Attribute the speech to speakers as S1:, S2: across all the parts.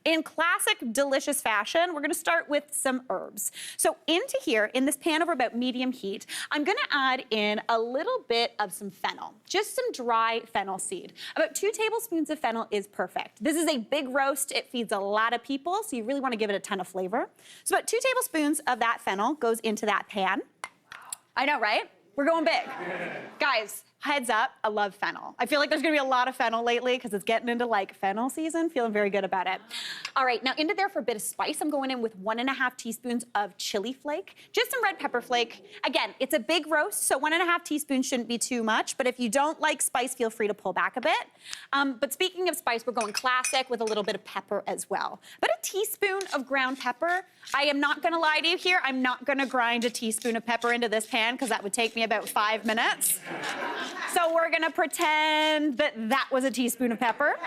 S1: In classic delicious fashion, we're gonna start with some herbs. So into here, in this pan over about medium heat, I'm gonna add in a little bit of some fennel, just some dry fennel seed. About 2 tablespoons of fennel is perfect. This is a big roast. It feeds a lot of people, so you really wanna give it a ton of flavor. So about 2 tablespoons of that fennel goes into that pan. I know, right? We're going big. Guys, heads up, I love fennel. I feel like there's gonna be a lot of fennel lately because it's getting into like fennel season. Feeling very good about it. All right, now into there for a bit of spice, I'm going in with 1½ teaspoons of chili flake, just some red pepper flake. Again, it's a big roast, so 1½ teaspoons shouldn't be too much, but if you don't like spice, feel free to pull back a bit. But speaking of spice, we're going classic with a little bit of pepper as well. About a teaspoon of ground pepper. I am not gonna lie to you here, I'm not gonna grind a teaspoon of pepper into this pan because that would take me about 5 minutes. So we're gonna pretend that that was a teaspoon of pepper.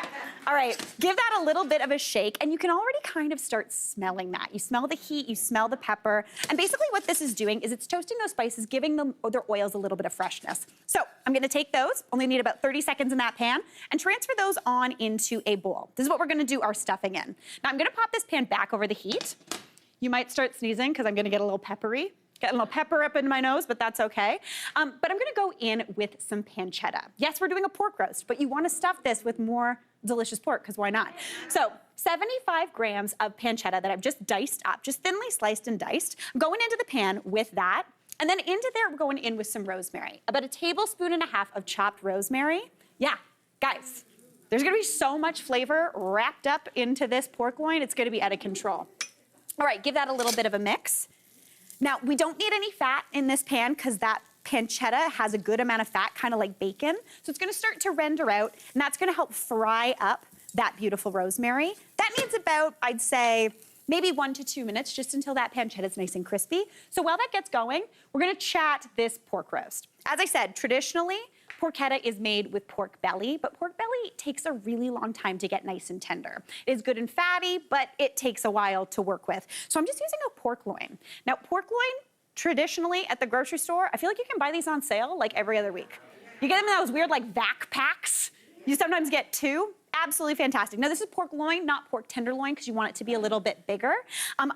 S1: All right, give that a little bit of a shake, and you can already kind of start smelling that. You smell the heat, you smell the pepper, and basically what this is doing is it's toasting those spices, giving them their oils a little bit of freshness. So I'm gonna take those, only need about 30 seconds in that pan, and transfer those on into a bowl. This is what we're gonna do our stuffing in. Now I'm gonna pop this pan back over the heat. You might start sneezing because I'm gonna get a little peppery. Getting a little pepper up in my nose, but that's okay. But I'm gonna go in with some pancetta. Yes, we're doing a pork roast, but you wanna stuff this with more delicious pork, because why not? So 75 grams of pancetta that I've just diced up, just thinly sliced and diced. I'm going into the pan with that. And then into there, we're going in with some rosemary. About 1.5 tablespoons of chopped rosemary. Yeah, guys, there's gonna be so much flavor wrapped up into this pork loin, it's gonna be out of control. All right, give that a little bit of a mix. Now, we don't need any fat in this pan because that pancetta has a good amount of fat, kind of like bacon. So it's gonna start to render out, and that's gonna help fry up that beautiful rosemary. That needs about, I'd say, maybe 1 to 2 minutes, just until that pancetta is nice and crispy. So while that gets going, we're gonna chat this pork roast. As I said, traditionally, porchetta is made with pork belly, but pork belly takes a really long time to get nice and tender. It is good and fatty, but it takes a while to work with. So I'm just using a pork loin. Now, pork loin, traditionally at the grocery store, I feel like you can buy these on sale like every other week. You get them in those weird like vac packs. You sometimes get 2. Absolutely fantastic. Now this is pork loin, not pork tenderloin, because you want it to be a little bit bigger.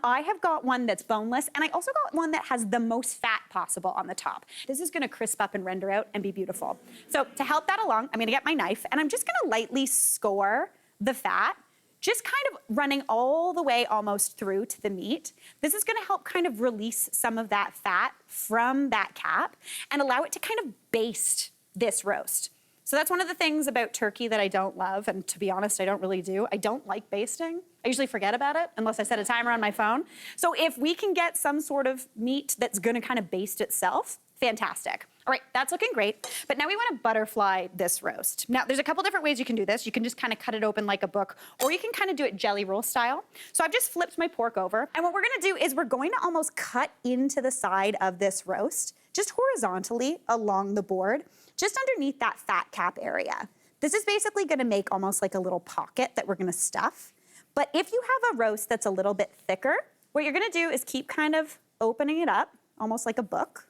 S1: I have got one that's boneless, and I also got one that has the most fat possible on the top. This is gonna crisp up and render out and be beautiful. So to help that along, I'm gonna get my knife, and I'm just gonna lightly score the fat, just kind of running all the way almost through to the meat. This is gonna help kind of release some of that fat from that cap and allow it to kind of baste this roast. So that's one of the things about turkey that I don't love, and to be honest, I don't really do. I don't like basting. I usually forget about it unless I set a timer on my phone. So if we can get some sort of meat that's gonna kind of baste itself, fantastic. All right, that's looking great. But now we wanna butterfly this roast. Now, there's a couple different ways you can do this. You can just kind of cut it open like a book, or you can kind of do it jelly roll style. So I've just flipped my pork over, and what we're gonna do is we're going to almost cut into the side of this roast, just horizontally along the board, just underneath that fat cap area. This is basically gonna make almost like a little pocket that we're gonna stuff. But if you have a roast that's a little bit thicker, what you're gonna do is keep kind of opening it up, almost like a book,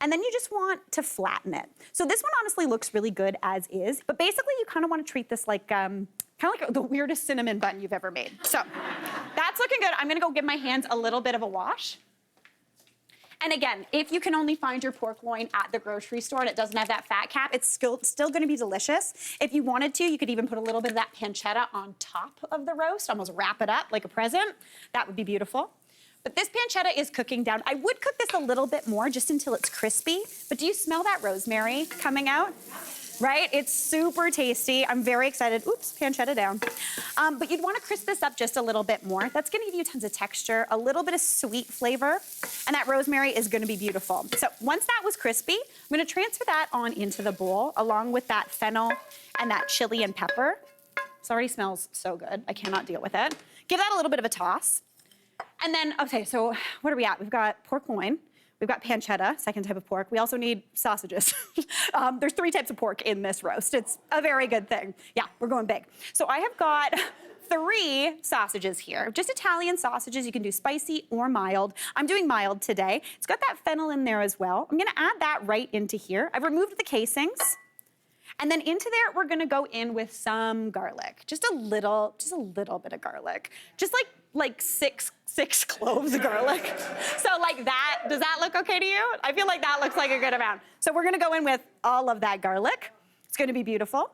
S1: and then you just want to flatten it. So this one honestly looks really good as is, but basically you kind of want to treat this like, kind of like the weirdest cinnamon bun you've ever made. So that's looking good. I'm gonna go give my hands a little bit of a wash. And again, if you can only find your pork loin at the grocery store and it doesn't have that fat cap, it's still gonna be delicious. If you wanted to, you could even put a little bit of that pancetta on top of the roast, almost wrap it up like a present. That would be beautiful. But this pancetta is cooking down. I would cook this a little bit more just until it's crispy, but do you smell that rosemary coming out? Right? It's super tasty. I'm very excited. Oops, pancetta down. But you'd want to crisp this up just a little bit more. That's going to give you tons of texture, a little bit of sweet flavor, and that rosemary is going to be beautiful. So once that was crispy, I'm going to transfer that on into the bowl along with that fennel and that chili and pepper. This already smells so good. I cannot deal with it. Give that a little bit of a toss. And then, okay, so what are we at? We've got pork loin. We've got pancetta, second type of pork. We also need sausages. There's 3 types of pork in this roast. It's a very good thing. Yeah, we're going big. So I have got 3 sausages here, just Italian sausages. You can do spicy or mild. I'm doing mild today. It's got that fennel in there as well. I'm gonna add that right into here. I've removed the casings. And then into there, we're gonna go in with some garlic. Just a little bit of garlic. Just like six cloves of garlic. So like that, does that look okay to you? I feel like that looks like a good amount. So we're gonna go in with all of that garlic. It's gonna be beautiful.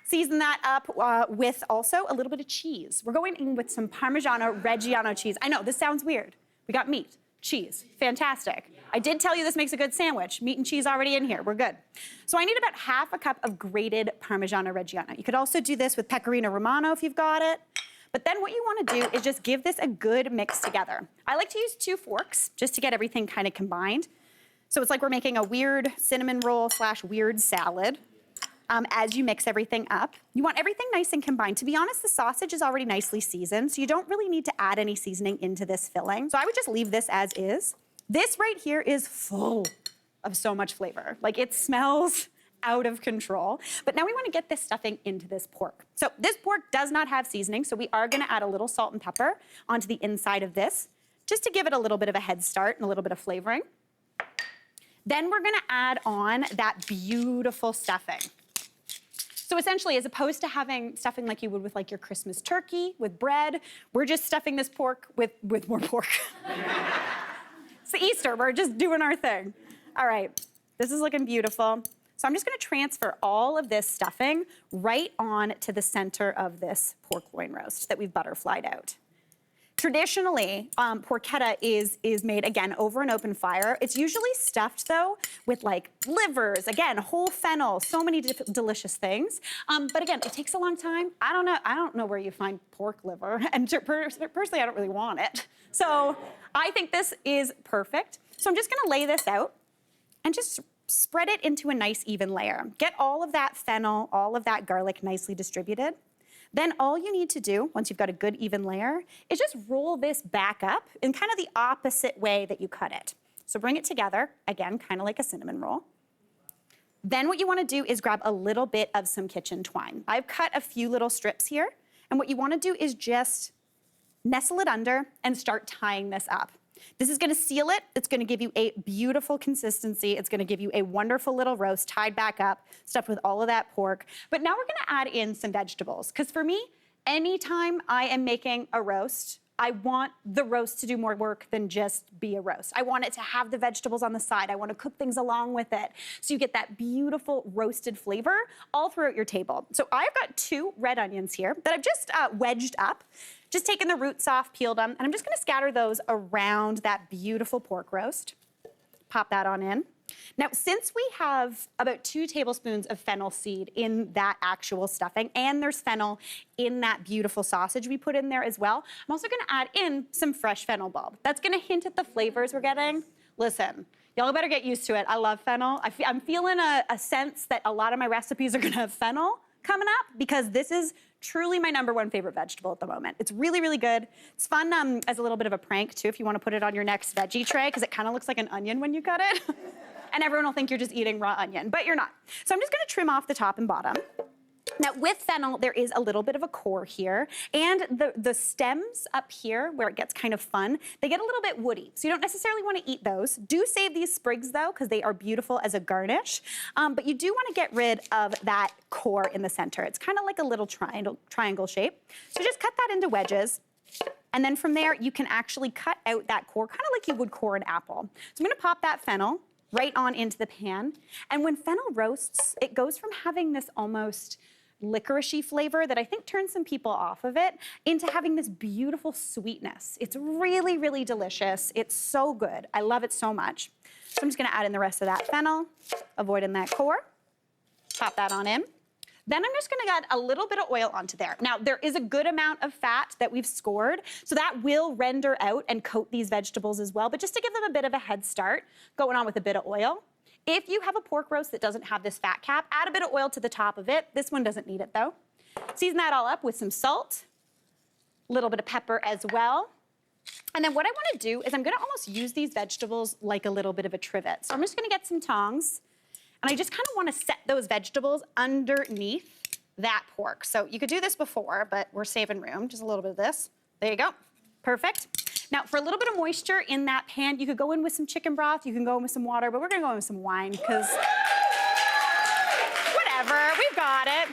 S1: Season that up with also a little bit of cheese. We're going in with some Parmigiano Reggiano cheese. I know, this sounds weird. We got meat, cheese, fantastic. I did tell you this makes a good sandwich. Meat and cheese already in here, we're good. So I need about half a cup of grated Parmigiano Reggiano. You could also do this with Pecorino Romano if you've got it. But then what you wanna do is just give this a good mix together. I like to use 2 forks just to get everything kind of combined. So it's like we're making a weird cinnamon roll / weird salad. As you mix everything up. You want everything nice and combined. To be honest, the sausage is already nicely seasoned, so you don't really need to add any seasoning into this filling. So I would just leave this as is. This right here is full of so much flavor. Like, it smells out of control. But now we want to get this stuffing into this pork. So this pork does not have seasoning, so we are going to add a little salt and pepper onto the inside of this, just to give it a little bit of a head start and a little bit of flavoring. Then we're going to add on that beautiful stuffing. So essentially, as opposed to having stuffing like you would with like your Christmas turkey with bread, we're just stuffing this pork with more pork. It's the Easter, we're just doing our thing. All right, this is looking beautiful. So I'm just gonna transfer all of this stuffing right on to the center of this pork loin roast that we've butterflied out. Traditionally, porchetta is made, again, over an open fire. It's usually stuffed, though, with like livers, again, whole fennel, so many delicious things. But again, it takes a long time. I don't know where you find pork liver, and personally, I don't really want it. So I think this is perfect. So I'm just gonna lay this out and just spread it into a nice even layer. Get all of that fennel, all of that garlic nicely distributed. Then all you need to do, once you've got a good even layer, is just roll this back up in kind of the opposite way that you cut it. So bring it together, again, kind of like a cinnamon roll. Then what you wanna do is grab a little bit of some kitchen twine. I've cut a few little strips here, and what you wanna do is just nestle it under and start tying this up. This is gonna seal it. It's gonna give you a beautiful consistency. It's gonna give you a wonderful little roast tied back up, stuffed with all of that pork. But now we're gonna add in some vegetables. Because for me, anytime I am making a roast, I want the roast to do more work than just be a roast. I want it to have the vegetables on the side. I want to cook things along with it. So you get that beautiful roasted flavor all throughout your table. So I've got 2 red onions here that I've just wedged up. Just taken the roots off, peeled them, and I'm just gonna scatter those around that beautiful pork roast. Pop that on in. Now, since we have about 2 tablespoons of fennel seed in that actual stuffing, and there's fennel in that beautiful sausage we put in there as well, I'm also gonna add in some fresh fennel bulb. That's gonna hint at the flavors we're getting. Listen, y'all better get used to it. I love fennel. I'm feeling a sense that a lot of my recipes are gonna have fennel coming up, because this is truly my #1 favorite vegetable at the moment. It's really, really good. It's fun as a little bit of a prank too, if you want to put it on your next veggie tray, because it kind of looks like an onion when you cut it. And everyone will think you're just eating raw onion, but you're not. So I'm just gonna trim off the top and bottom. Now with fennel, there is a little bit of a core here, and the stems up here, where it gets kind of fun, they get a little bit woody, so you don't necessarily want to eat those. Do save these sprigs though, because they are beautiful as a garnish, but you do want to get rid of that core in the center. It's kind of like a little triangle shape. So just cut that into wedges. And then from there, you can actually cut out that core, kind of like you would core an apple. So I'm gonna pop that fennel right on into the pan. And when fennel roasts, it goes from having this almost licoricey flavor that I think turns some people off of it into having this beautiful sweetness. It's really, really delicious. It's so good. I love it so much. So I'm just gonna add in the rest of that fennel, avoiding that core. Pop that on in. Then I'm just gonna add a little bit of oil onto there. Now, there is a good amount of fat that we've scored, so that will render out and coat these vegetables as well, but just to give them a bit of a head start, going on with a bit of oil. If you have a pork roast that doesn't have this fat cap, add a bit of oil to the top of it. This one doesn't need it though. Season that all up with some salt, a little bit of pepper as well. And then what I wanna do is I'm gonna almost use these vegetables like a little bit of a trivet. So I'm just gonna get some tongs, and I just kind of want to set those vegetables underneath that pork. So you could do this before, but we're saving room. Just a little bit of this. There you go. Perfect. Now, for a little bit of moisture in that pan, you could go in with some chicken broth, you can go in with some water, but we're gonna go in with some wine, because whatever. showstopper. We've got it.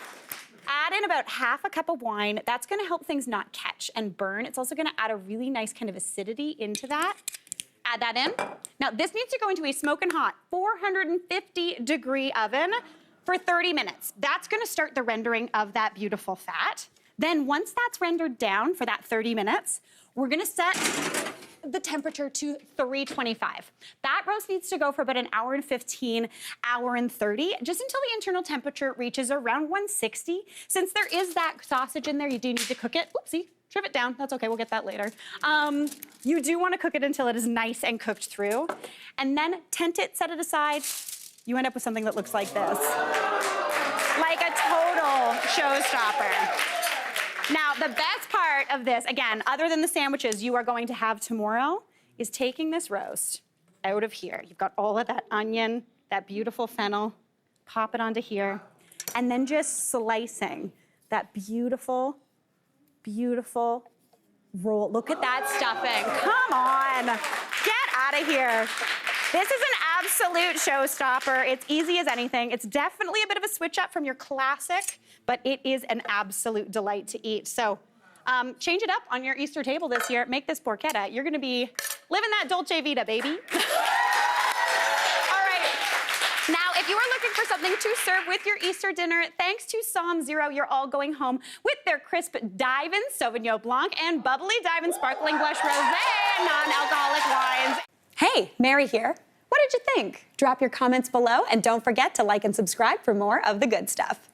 S1: Add in about half a cup of wine. That's gonna help things not catch and burn. It's also gonna add a really nice kind of acidity into that. Add that in. Now this needs to go into a smoking hot 450-degree oven for 30 minutes. That's gonna start the rendering of that beautiful fat. Then once that's rendered down for that 30 minutes, we're gonna set the temperature to 325. That roast needs to go for about an hour and 15, hour and 30, just until the internal temperature reaches around 160. Since there is that sausage in there, you do need to cook it. Oopsie, trim it down. That's okay, we'll get that later. You do wanna cook it until it is nice and cooked through. And then tent it, set it aside. You end up with something that looks like this. Like a total showstopper. Now, the best part of this, again, other than the sandwiches you are going to have tomorrow, is taking this roast out of here. You've got all of that onion, that beautiful fennel, pop it onto here, and then just slicing that beautiful, beautiful roll. Look at that stuffing. Come on, get out of here. This is an absolute showstopper. It's easy as anything. It's definitely a bit of a switch up from your classic, but it is an absolute delight to eat. So change it up on your Easter table this year. Make this porchetta. You're gonna be living that Dolce Vita, baby. All right. Now, if you are looking for something to serve with your Easter dinner, thanks to Psalm Zero, you're all going home with their crisp Dive-In Sauvignon Blanc and bubbly Dive-In Sparkling Blush Rosé and non-alcoholic wines. Hey, Mary here. What did you think? Drop your comments below and don't forget to like and subscribe for more of the good stuff.